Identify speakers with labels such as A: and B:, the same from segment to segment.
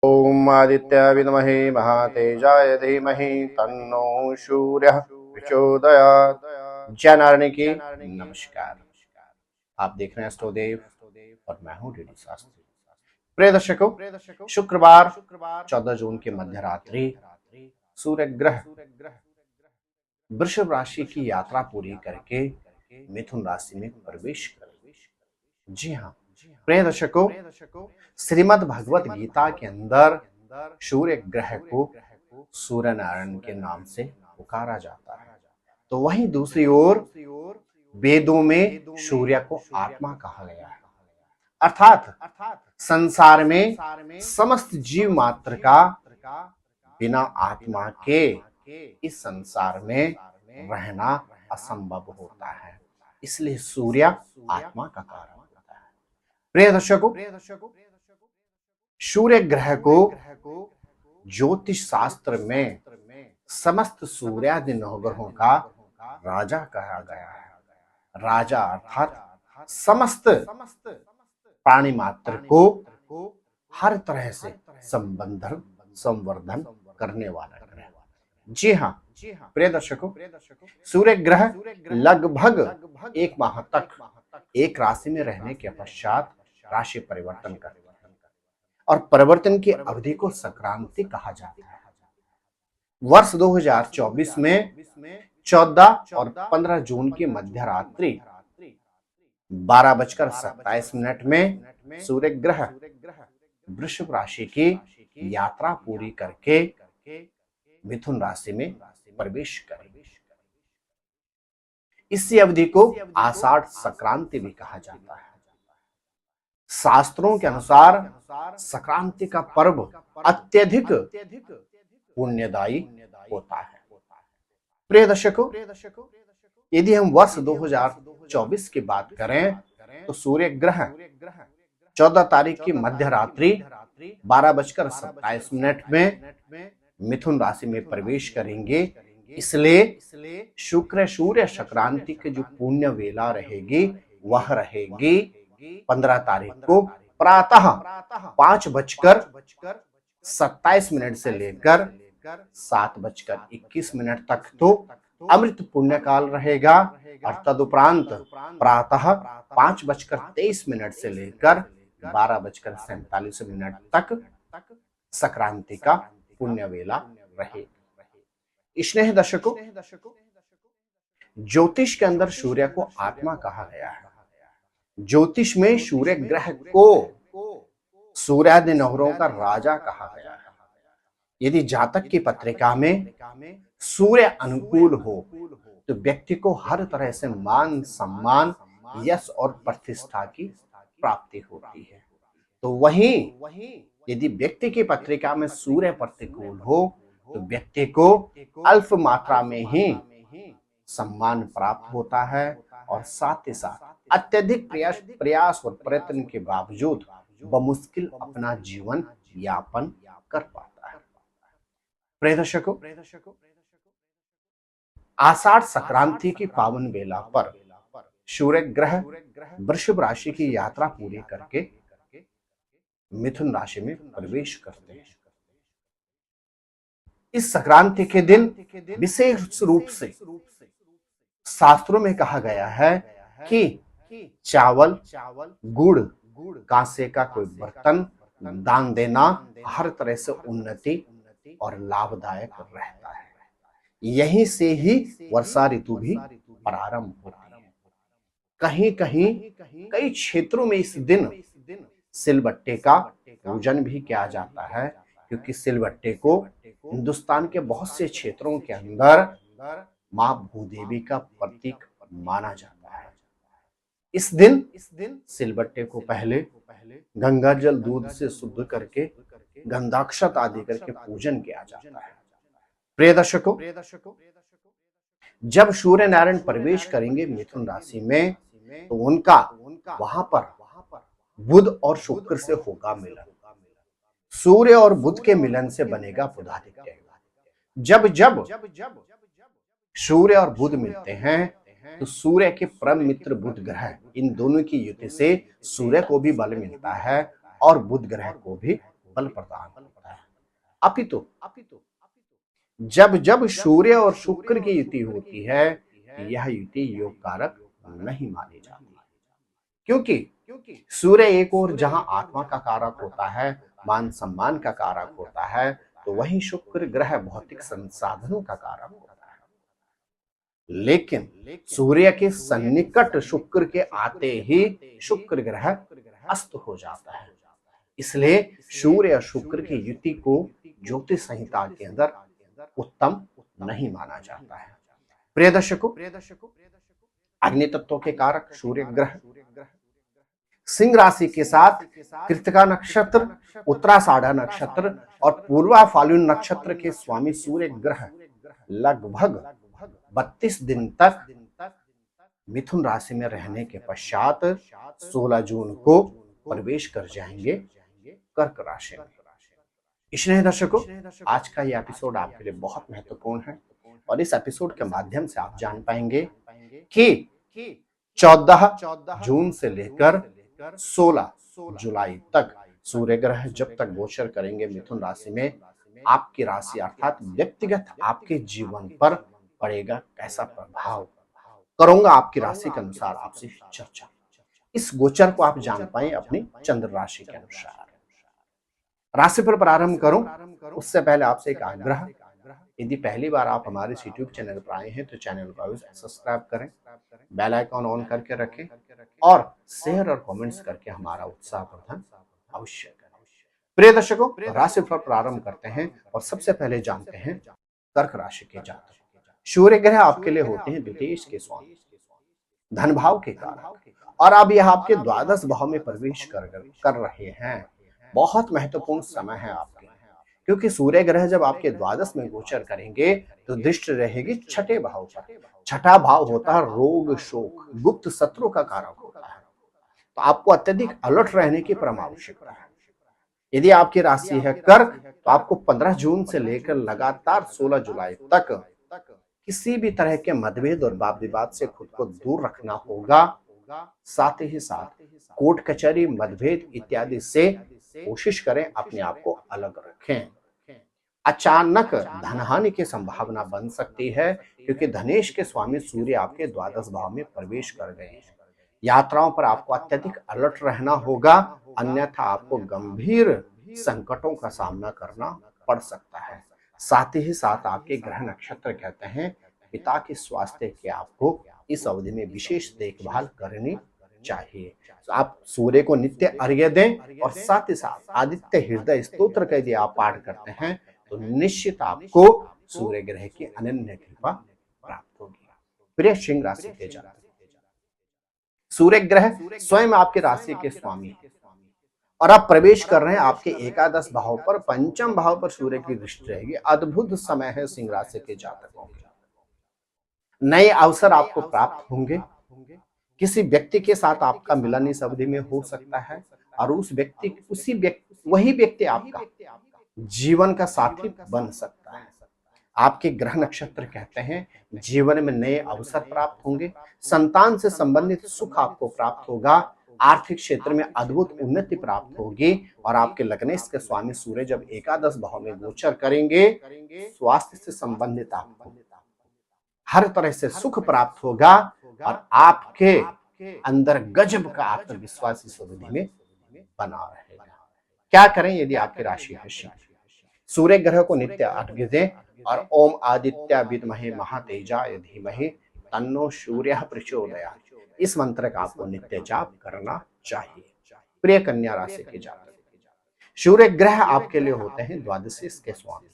A: ओम आदित्याय विद्महे महातेजाय धीमहि तन्नो सूर्यः प्रचोदयात्। जय नारायण की नमस्कार। आप देख रहे हैं एस्ट्रोदेव और मैं हूं डीडी शास्त्री। प्रिय दर्शकों, शुक्रवार 14 जून की मध्य रात्रि सूर्य ग्रह वृषभ राशि की यात्रा पूरी करके मिथुन राशि में प्रवेश करेंगे। जी हाँ प्रिय दर्शकों, श्रीमद् भगवत गीता के अंदर सूर्य ग्रह को सूर्य नारायण के नाम से पुकारा जाता है, तो वहीं दूसरी ओर वेदों में सूर्य को आत्मा कहा गया है। अर्थात संसार में समस्त जीव मात्र का बिना आत्मा के इस संसार में रहना असंभव होता है, इसलिए सूर्य आत्मा का कारण होता है। प्रिय दर्शकों, सूर्य ग्रह को ज्योतिष शास्त्र में समस्त सूर्यादि नवग्रहों का राजा कहा गया है। राजा अर्थात समस्त प्राणी मात्र को हर तरह से संबंधन संवर्धन करने वाला ग्रह। जी हाँ प्रिय दर्शकों, सूर्य ग्रह लगभग एक माह तक एक राशि में रहने के पश्चात राशि परिवर्तन करता है और परिवर्तन की अवधि को संक्रांति कहा जाता है। वर्ष 2024 में 14 और 15 जून की मध्य रात्रि 12:27 में सूर्य ग्रह वृषभ राशि की यात्रा पूरी करके मिथुन राशि में प्रवेश करेंगे। इसी अवधि को आषाढ़ संक्रांति भी कहा जाता है। शास्त्रों के अनुसार संक्रांति का पर्व अत्यधिक पुण्यदायी होता है। प्रिय दर्शकों, यदि हम वर्ष 2024 की बात करें तो सूर्य ग्रह 14 तारीख की मध्य रात्रि 12:27 में मिथुन राशि में प्रवेश करेंगे। इसलिए शुक्र सूर्य संक्रांति की जो पुण्य वेला रहेगी वह रहेगी 15 तारीख को प्रातः 5:27 से लेकर 7:21 तक तो अमृत पुण्य काल रहेगा और तदुपरांत प्रातः 5:23 से लेकर 12:47 तक संक्रांति का पुण्य वेला रहेगा। स्नेह दर्शकों, ज्योतिष के अंदर सूर्य को आत्मा कहा गया है। ज्योतिष में सूर्य ग्रह को सूर्यादि नवग्रहों का राजा कहा गया है। यदि जातक की पत्रिका में सूर्य अनुकूल हो तो व्यक्ति को हर तरह से मान सम्मान यश और प्रतिष्ठा की प्राप्ति होती है, तो वहीं यदि व्यक्ति की पत्रिका में सूर्य प्रतिकूल हो तो व्यक्ति को अल्प मात्रा में ही सम्मान प्राप्त होता है और साथ ही साथ अत्यधिक प्रयास और प्रयत्न के बावजूद बमुश्किल अपना जीवन यापन कर पाता है। प्रिय दर्शकों, आषाढ़ संक्रांति की पावन बेला पर सूर्य ग्रह वृषभ राशि की यात्रा पूरी करके मिथुन राशि में प्रवेश करते हैं। इस संक्रांति के दिन विशेष रूप से शास्त्रों में कहा गया है कि चावल, गुड़, कांसे का कोई बर्तन दान देना हर तरह से उन्नति और लाभदायक रहता है। यहीं से ही वर्षा ऋतु भी प्रारंभ होती है। कहीं कहीं कई क्षेत्रों में इस दिन सिलबट्टे का पूजन भी किया जाता है, क्योंकि सिलबट्टे को हिंदुस्तान के बहुत से क्षेत्रों के अंदर मां भूदेवी का प्रतीक माना जाता है। इस दिन सिलबट्टे को पहले गंगा जल दूध से शुद्ध करके गंधाक्षत आदि करके पूजन किया जाता है। प्रिय दर्शकों, जब सूर्य नारायण प्रवेश करेंगे मिथुन राशि में तो उनका वहां पर बुध और शुक्र से होगा मिलन। सूर्य और बुध के मिलन से बनेगा बुधादित्य। जब जब सूर्य और बुध मिलते हैं तो सूर्य के परम मित्र बुध ग्रह, इन दोनों की युति से सूर्य को भी बल मिलता है और बुध ग्रह को भी बल प्रदान होता है। अपितु जब जब सूर्य और शुक्र की युति होती है, यह युति योग कारक नहीं मानी जाती, क्योंकि सूर्य एक और जहां आत्मा का कारक होता है, मान सम्मान का कारक होता है, तो वहीं शुक्र ग्रह भौतिक संसाधनों का कारक होता है। लेकिन सूर्य के सन्निकट शुक्र के आते ही शुक्र ग्रह अस्त हो जाता है। इसलिए सूर्य और शुक्र की युति को ज्योतिष संहिता के अंदर उत्तम नहीं माना जाता है। प्रिय दर्शकों, अग्नि तत्व के कारक सूर्य ग्रह सिंह राशि के साथ कृतिका नक्षत्र, उत्तराषाढ़ा नक्षत्र और पूर्वा फाल्गुन नक्षत्र के स्वामी सूर्य ग्रह लगभग 32 दिन तक मिथुन राशि में रहने के पश्चात 16 जून को प्रवेश कर जाएंगे कर्क राशि में। इसलिए दर्शकों, आज का यह एपिसोड आपके लिए बहुत महत्वपूर्ण है और इस एपिसोड के माध्यम से आप जान पाएंगे कि 14 जून से लेकर 16 जुलाई तक सूर्य ग्रह जब तक गोचर करेंगे मिथुन राशि में, आपकी राशि अर्थात व्यक्तिगत आपके जीवन पर पड़ेगा कैसा प्रभाव। करूंगा आपकी राशि के अनुसार आपसे चर्चा। इस गोचर को आप जान पाए अपनी चंद्र राशि के अनुसार। राशि पर प्रारंभ करूं उससे पहले आपसे एक आग्रह, यदि पहली बार आप हमारे यूट्यूब चैनल पर आए हैं तो चैनल को सब्सक्राइब करें, बेल आइकॉन ऑन करके रखें और शेयर और कमेंट्स करके हमारा उत्साह वर्धन अवश्य करें। प्रिय दर्शकों, राशि पर प्रारंभ करते हैं और सबसे पहले जानते हैं कर्क राशि के जातक। सूर्य ग्रह आपके लिए होते हैं द्वितीय के स्वामी, धन भाव के कारक, और अब यह आपके द्वादश भाव में प्रवेश कर रहे हैं। बहुत महत्वपूर्ण समय है आपके, क्योंकि सूर्य ग्रह जब आपके द्वादश में गोचर करेंगे तो दृष्टि रहेगी छठे भाव पर। छठा भाव होता है रोग, शोक, गुप्त शत्रु का कारक होता है। तो आपको अत्यधिक अलर्ट रहने की परम आवश्यकता है। यदि आपकी राशि है कर्क तो आपको 15 जून से लेकर लगातार 16 जुलाई तक किसी भी तरह के मतभेद और वाद विवाद से खुद को दूर रखना होगा। साथ ही साथ कोर्ट कचहरी, मतभेद इत्यादि से कोशिश करें अपने आप को अलग रखें। अचानक धनहानि की संभावना बन सकती है, क्योंकि धनेश के स्वामी सूर्य आपके द्वादश भाव में प्रवेश कर गए हैं। यात्राओं पर आपको अत्यधिक अलर्ट रहना होगा, अन्यथा आपको गंभीर संकटों का सामना करना पड़ सकता है। साथ ही साथ आपके ग्रह नक्षत्र कहते हैं पिता के स्वास्थ्य की आपको इस अवधि में विशेष देखभाल करनी चाहिए। तो आप सूर्य को नित्य अर्घ्य दें और साथ ही साथ आदित्य हृदय स्तोत्र का यदि आप पाठ करते हैं तो निश्चित आपको सूर्य ग्रह की अनन्य कृपा प्राप्त होगी। प्रिय सिंह राशि के जातक, सूर्य ग्रह स्वयं आपके राशि के स्वामी है और आप प्रवेश कर रहे हैं आपके एकादश भाव पर, पंचम भाव पर सूर्य की दृष्टि रहेगी। अद्भुत समय है सिंह राशि के जातकों के। नए अवसर आपको प्राप्त होंगे। किसी व्यक्ति के साथ आपका मिलन इस अवधि में हो सकता है और वही व्यक्ति आपका जीवन का साथी बन सकता है। आपके ग्रह नक्षत्र कहते हैं जीवन में नए अवसर प्राप्त होंगे, संतान से संबंधित सुख आपको प्राप्त होगा, आर्थिक क्षेत्र में अद्भुत उन्नति प्राप्त होगी और आपके लग्नेश के स्वामी सूर्य जब एकादश भाव में गोचर करेंगे, स्वास्थ्य से संबंधित आपको हर तरह से सुख प्राप्त होगा और आपके अंदर गजब का आत्मविश्वास इस अवधि में बना रहेगा। क्या करें यदि आपकी राशि है सिंह? सूर्य ग्रह को नित्य अर्घ्य दें और ओम आदित्य विद्महे महातेजाय धीमहि तन्नो सूर्यः प्रचोदयात्, इस मंत्र का आपको नित्य जाप करना चाहिए। प्रिय कन्या राशि के जातक, सूर्य ग्रह आपके लिए होते हैं द्वादशी के स्वामी।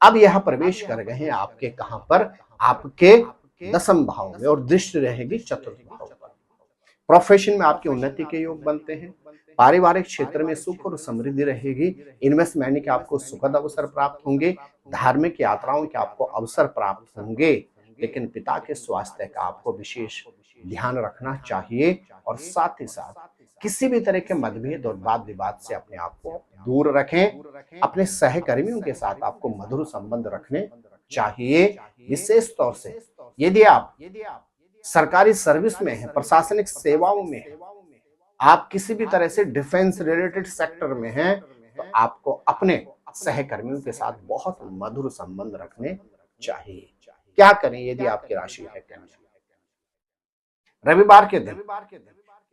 A: अब यह प्रवेश कर गए हैं आपके कहां पर? आपके दसम भाव में और दृष्टि रहेगी चतुर्थ भाव पर। प्रोफेशन में आपकी उन्नति के योग बनते हैं। पारिवारिक क्षेत्र में सुख और समृद्धि रहेगी। इन्वेस्टमेंट के आपको सुखद अवसर प्राप्त होंगे। धार्मिक यात्राओं के आपको अवसर प्राप्त होंगे, लेकिन पिता के स्वास्थ्य का आपको विशेष ध्यान रखना चाहिए और साथ ही साथ किसी भी तरह के मतभेद और वाद विवाद से अपने आप को दूर रखें। अपने सहकर्मियों के साथ आपको मधुर संबंध रखने चाहिए। विशेष तौर से यदि आप सरकारी सर्विस में हैं, प्रशासनिक सेवाओं में हैं, आप किसी भी तरह से डिफेंस रिलेटेड सेक्टर में हैं, तो आपको अपने सहकर्मियों के साथ बहुत मधुर संबंध रखने चाहिए। क्या करें यदि आपकी राशि है कन्या? रविवार के दिन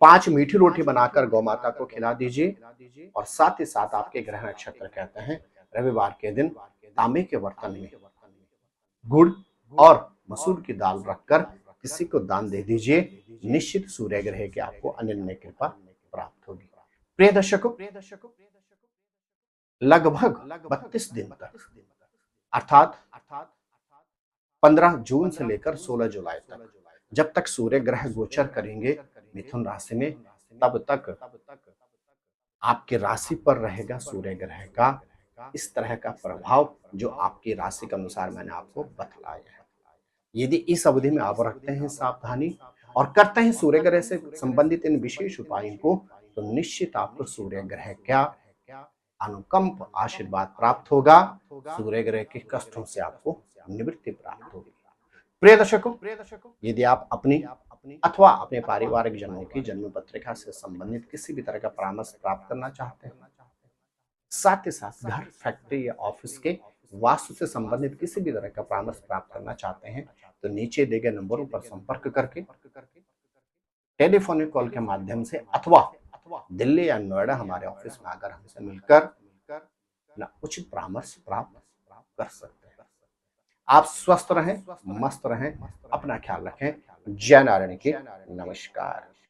A: 5 मीठी रोटी बनाकर गौ माता को खिला दीजिए और साथ ही साथ आपके ग्रह नक्षत्र कहते हैं रविवार के दिन तांबे के बर्तन में गुड़ और मसूर की दाल रखकर किसी को दान दे दीजिए। निश्चित सूर्य ग्रह की आपको अनन्य कृपा प्राप्त होगी। प्रिय दर्शकों, लगभग 32 दिन तक अर्थात 15 जून से लेकर 16 जुलाई तक जब तक सूर्य ग्रह गोचर करेंगे मिथुन राशि में, तब तक आपके राशि पर रहेगा सूर्य ग्रह का इस तरह का प्रभाव जो आपकी राशि के अनुसार मैंने आपको बतलाया है। यदि इस अवधि में आप रखते हैं सावधानी और करते हैं सूर्य ग्रह से संबंधित इन विशेष उपायों को, तो निश्चित आपको सूर्य ग्रह का अनुकंप आशीर्वाद प्राप्त होगा। सूर्य ग्रह के कष्टों से आपको निवृत्ति प्राप्त होगी। प्रिय दर्शकों, यदि आप अपनी अथवा अपने पारिवारिक जनों की जन्म पत्रिका से संबंधित किसी भी तरह का परामर्श प्राप्त करना चाहते हैं, साथ ही साथ घर, फैक्ट्री या ऑफिस के वास्तु से संबंधित किसी भी तरह का परामर्श प्राप्त करना चाहते हैं, तो नीचे दिए गए नंबरों पर संपर्क करके टेलीफोनिक कॉल के माध्यम से अथवा दिल्ली या नोएडा हमारे ऑफिस में आकर हमसे मिलकर ना उचित परामर्श प्राप्त कर सकते हैं। आप स्वस्थ रहें, मस्त रहें, अपना ख्याल रखें। जय नारायण की नमस्कार।